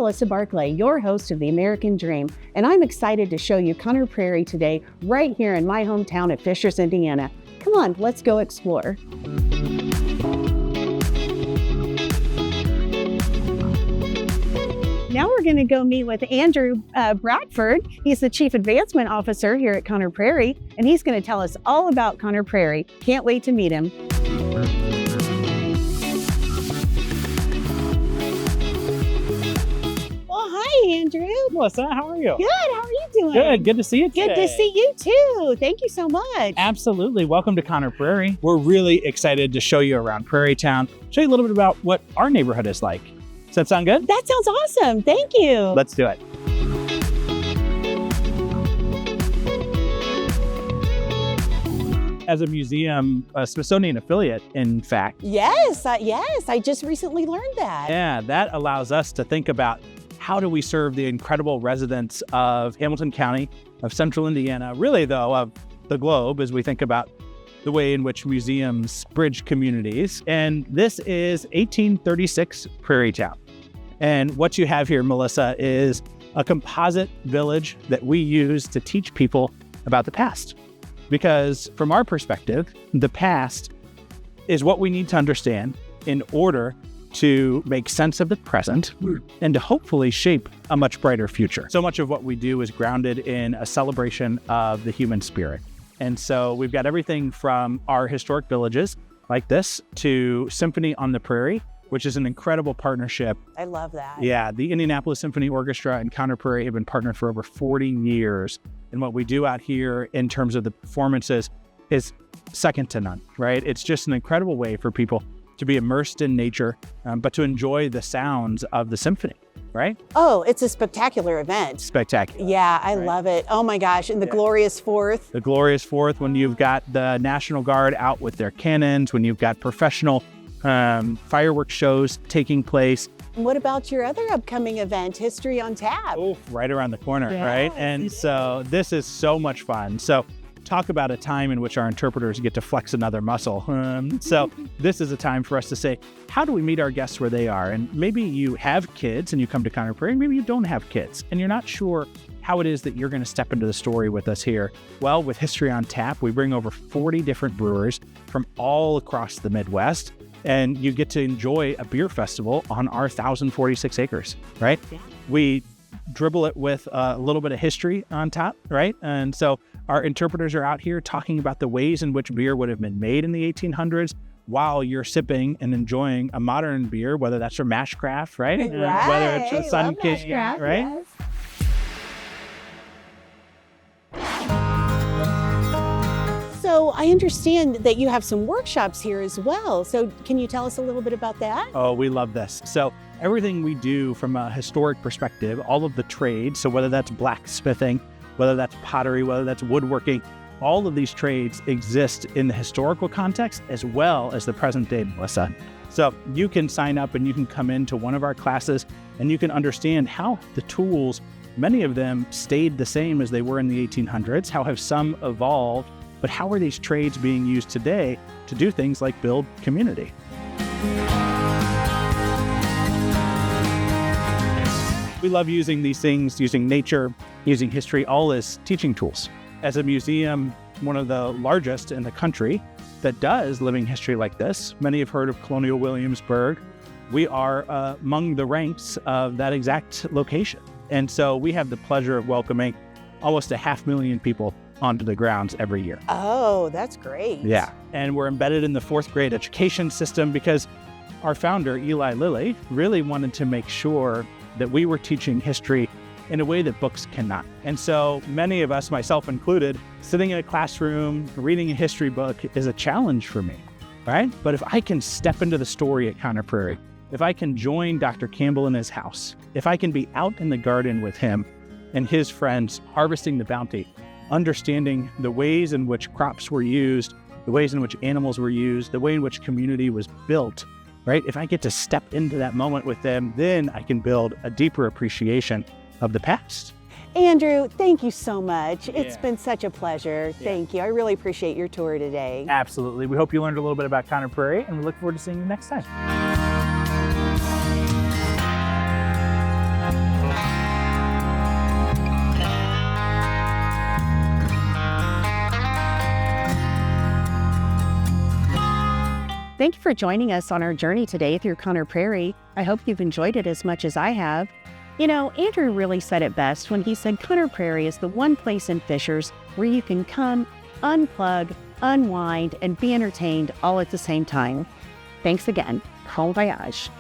Melissa Barclay, your host of The American Dream, and I'm excited to show you Connor Prairie today, right here in my hometown of Fishers, Indiana. Come on, let's go explore. Now we're going to go meet with Andrew Bradford. He's the Chief Advancement Officer here at Connor Prairie, and he's going to tell us all about Connor Prairie. Can't wait to meet him. Well, hi, Andrew. Melissa, how are you? Good. How are you doing? Good to see you today. Good to see you too. Thank you so much. Absolutely. Welcome to Connor Prairie. We're really excited to show you around Prairie Town, show you a little bit about what our neighborhood is like. Does that sound good? That sounds awesome. Thank you. Let's do it. As a museum, a Smithsonian affiliate, in fact. Yes, I just recently learned that. Yeah, that allows us to think about how do we serve the incredible residents of Hamilton County, of Central Indiana, really though, of the globe as we think about the way in which museums bridge communities. And this is 1836 Prairie Town. And what you have here, Melissa, is a composite village that we use to teach people about the past. Because from our perspective, the past is what we need to understand in order to make sense of the present and to hopefully shape a much brighter future. So much of what we do is grounded in a celebration of the human spirit. And so we've got everything from our historic villages like this to Symphony on the Prairie, which is an incredible partnership. I love that. Yeah, the Indianapolis Symphony Orchestra and Connor Prairie have been partnered for over 40 years. And what we do out here in terms of the performances is second to none, right? It's just an incredible way for people to be immersed in nature, but to enjoy the sounds of the symphony, right? Oh, it's a spectacular event. Spectacular. Yeah, I love it. Oh my gosh, and the glorious Fourth. The glorious Fourth, when you've got the National Guard out with their cannons, when you've got professional fireworks shows taking place. What about your other upcoming event, History on Tap? Oh, right around the corner, Yes. right? And so this is so much fun. So talk about a time in which our interpreters get to flex another muscle. So this is a time for us to say, how do we meet our guests where they are? And maybe you have kids and you come to Connor Prairie, maybe you don't have kids and you're not sure how it is that you're going to step into the story with us here. Well, with History on Tap, we bring over 40 different brewers from all across the Midwest. And you get to enjoy a beer festival on our 1,046 acres, right? Yeah. We dribble it with a little bit of history on top, right? And so our interpreters are out here talking about the ways in which beer would have been made in the 1800s while you're sipping and enjoying a modern beer, whether that's from Mashcraft, right? Right. Whether it's a Sun King, right? Yes. So I understand that you have some workshops here as well. So can you tell us a little bit about that? Oh, we love this. So everything we do from a historic perspective, all of the trades, so whether that's blacksmithing, whether that's pottery, whether that's woodworking, all of these trades exist in the historical context as well as the present day, Melissa. So you can sign up and you can come into one of our classes and you can understand how the tools, many of them stayed the same as they were in the 1800s, how have some evolved, but how are these trades being used today to do things like build community? We love using these things, using nature, using history, all as teaching tools. As a museum, one of the largest in the country that does living history like this, many have heard of Colonial Williamsburg. We are among the ranks of that exact location. And so we have the pleasure of welcoming almost 500,000 people onto the grounds every year. Oh, that's great. Yeah. And we're embedded in the 4th grade education system because our founder, Eli Lilly, really wanted to make sure that we were teaching history in a way that books cannot. And so many of us, myself included, sitting in a classroom, reading a history book is a challenge for me, right? But if I can step into the story at Connor Prairie, if I can join Dr. Campbell in his house, if I can be out in the garden with him and his friends harvesting the bounty, understanding the ways in which crops were used, the ways in which animals were used, the way in which community was built, right? If I get to step into that moment with them, then I can build a deeper appreciation of the past. Andrew, thank you so much. It's been such a pleasure. Thank you. I really appreciate your tour today. Absolutely. We hope you learned a little bit about Connor Prairie, and we look forward to seeing you next time. Thank you for joining us on our journey today through Connor Prairie. I hope you've enjoyed it as much as I have. You know, Andrew really said it best when he said Connor Prairie is the one place in Fishers where you can come, unplug, unwind, and be entertained all at the same time. Thanks again. Bon voyage.